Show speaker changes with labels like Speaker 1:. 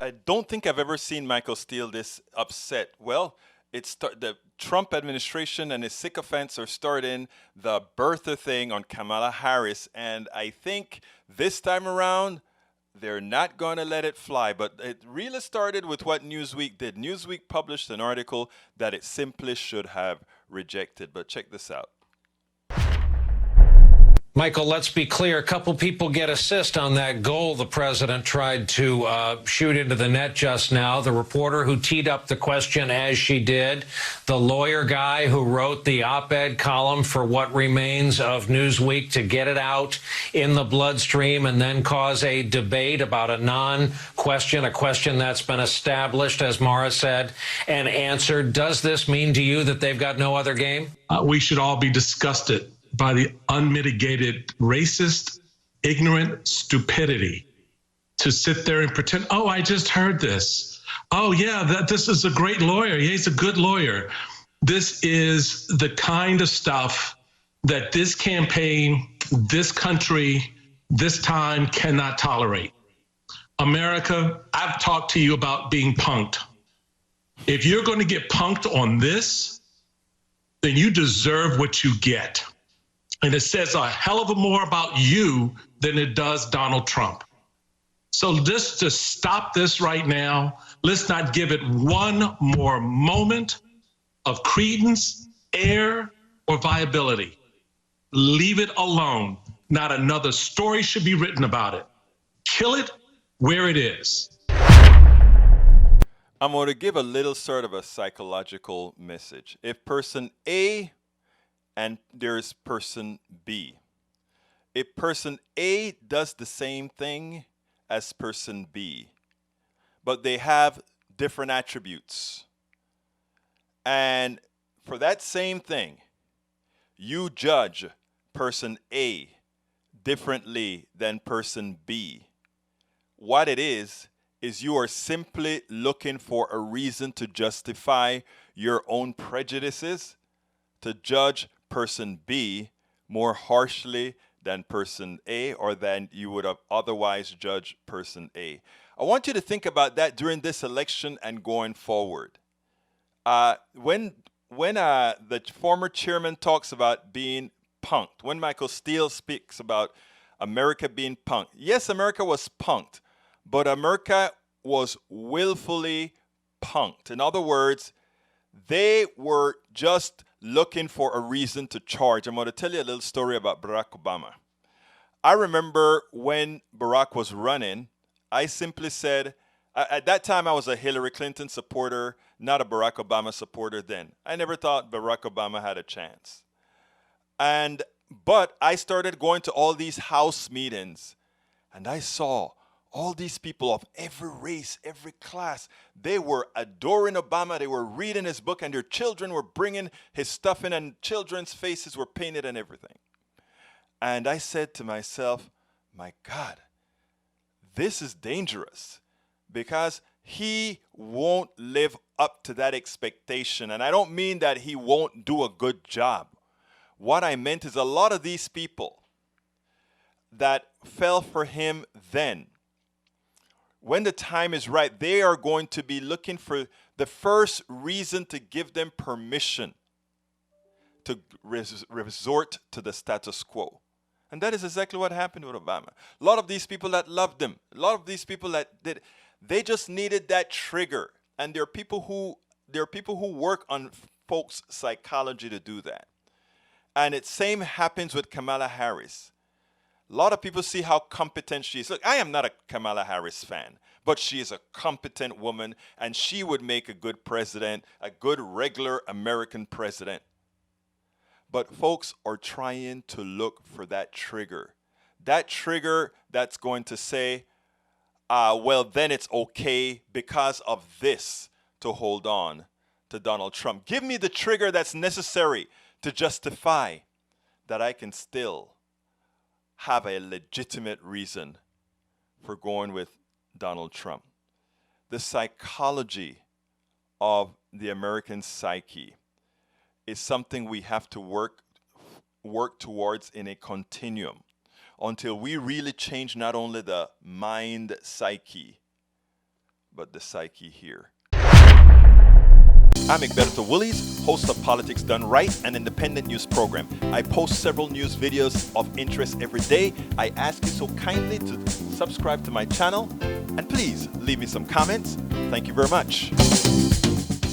Speaker 1: I don't think I've ever seen Michael Steele this upset. Well, the Trump administration and his sycophants are starting the birther thing on Kamala Harris, and I think this time around they're not going to let it fly. But it really started with what Newsweek did. Newsweek published an article that it simply should have rejected. But check this out.
Speaker 2: Michael, let's be clear. A couple people get assist on that goal the president tried to shoot into the net just now. The reporter who teed up the question as she did, the lawyer guy who wrote the op-ed column for what remains of Newsweek to get it out in the bloodstream and then cause a debate about a non-question, a question that's been established, as Mara said, and answered. Does this mean to you that they've got no other game?
Speaker 3: We should all be disgusted by the unmitigated racist, ignorant stupidity to sit there and pretend, oh, I just heard this. Oh, yeah, this is a great lawyer. Yeah, he's a good lawyer. This is the kind of stuff that this campaign, this country, this time cannot tolerate. America, I've talked to you about being punked. If you're going to get punked on this, then you deserve what you get. And it says a hell of a more about you than it does Donald Trump. So just to stop this right now, let's not give it one more moment of credence, air, or viability. Leave it alone. Not another story should be written about it. Kill it where it is.
Speaker 1: I'm going to give a little sort of a psychological message. If person A and there's person B. If person A does the same thing as person B, but they have different attributes, and for that same thing, you judge person A differently than person B, what it is you are simply looking for a reason to justify your own prejudices, to judge person B more harshly than person A, or than you would have otherwise judged person A. I want you to think about that during this election and going forward. When the former chairman talks about being punked, when Michael Steele speaks about America being punked, yes, America was punked, but America was willfully punked. In other words, they were just looking for a reason to charge. I'm going to tell you a little story about Barack Obama. I remember when Barack was running, I simply said, at that time I was a Hillary Clinton supporter, not a Barack Obama supporter then. I never thought Barack Obama had a chance. But I started going to all these House meetings, and I saw all these people of every race, every class, they were adoring Obama. They were reading his book, and their children were bringing his stuff in, and children's faces were painted and everything. And I said to myself, my God, this is dangerous, because he won't live up to that expectation. And I don't mean that he won't do a good job. What I meant is a lot of these people that fell for him then, when the time is right, they are going to be looking for the first reason to give them permission to resort to the status quo. And that is exactly what happened with Obama. A lot of these people that loved him, a lot of these people that did, they just needed that trigger. And there are people who work on folks' psychology to do that. And it same happens with Kamala Harris. A lot of people see how competent she is. Look, I am not a Kamala Harris fan, but she is a competent woman, and she would make a good president, a good regular American president. But folks are trying to look for that trigger that's going to say, well, then it's okay because of this to hold on to Donald Trump. Give me the trigger that's necessary to justify that I can still have a legitimate reason for going with Donald Trump. The psychology of the American psyche is something we have to work towards in a continuum until we really change not only the mind psyche, but the psyche here. I'm Egberto Willies, host of Politics Done Right, an independent news program. I post several news videos of interest every day. I ask you so kindly to subscribe to my channel, and please leave me some comments. Thank you very much.